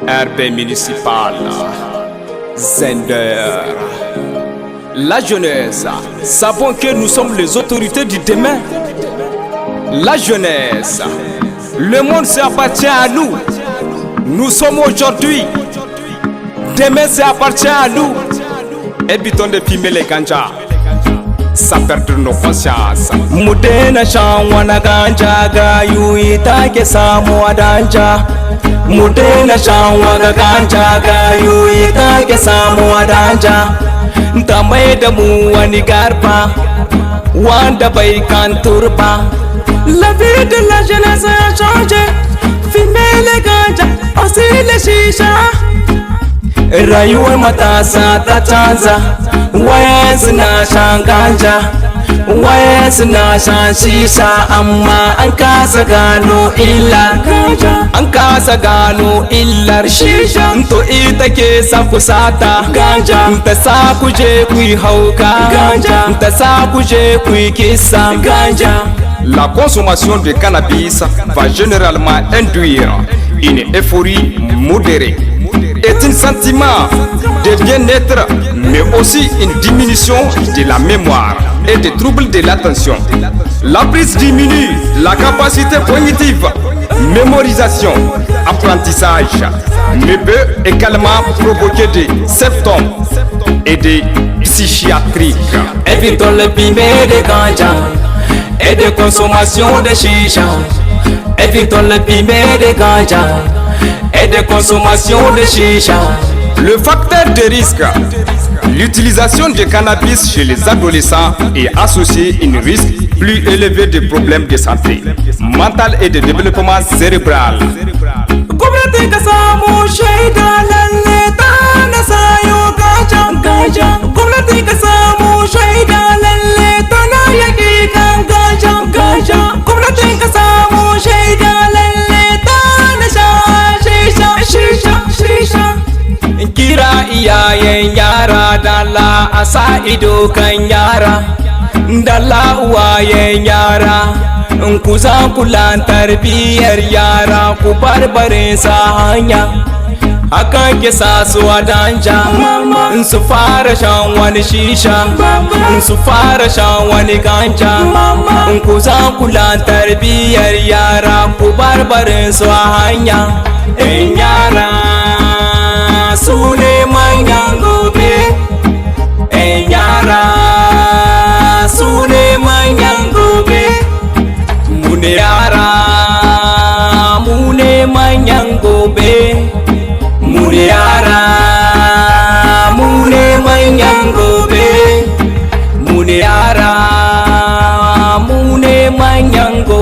RB municipal, Zender. La jeunesse, savons que nous sommes les autorités du demain. La jeunesse, le monde s'appartient à nous. Nous sommes aujourd'hui. Demain, ça appartient à nous. Évitons de filmer les ganja. Ça perd nos consciences. Mudena shangwana ganja gayu itake samu adanja. Mudena shangwana ganja gayu itake samu adanja. Ntamai da mu wani garba wanda bai kan turba. La vie de la jeunesse a changé. Fumer les ganja, passer les shisha. Rayuwar matasa ta canza. Wayansu na shan ganja, wayansu na shan shisha, amma an kasa gano illar ganja, an kasa gano illar shisha. To ita ke sa ku sata ganja, ta sa ku je ku yi hauka ganja, ta sa ku je ku yi kisa ganja. La consommation de cannabis va généralement induire une euphorie modérée. Est un sentiment de bien-être, mais aussi une diminution de la mémoire et des troubles de l'attention. La prise diminue la capacité cognitive, mémorisation, apprentissage, mais peut également provoquer des symptômes et des psychiatriques. Évitons le fumer de ganja et de consommation de chicha. Évitons le fumer de ganja et de consommation de chicha. Le facteur de risque, l'utilisation de cannabis chez les adolescents est associé à un risque plus élevé de problèmes de santé mentale et de développement cérébral. Kira iyayen yara dala a sa ido kan yara, dala uwayen yara ku za kula tarbiyyar yara, ku barbare sa hanya. Hakan ke sa su adanja, su fara shan wani shisha, su fara shan wani ganja. Ku za kula tarbiyyar yara, ku barbare su hanya. Yara sune manyan gobe, yara sune manyan gobe. Mune yara, mune manyan gobe. Mune yara, mune manyan gobe. Mune yara, mune manyan gobe.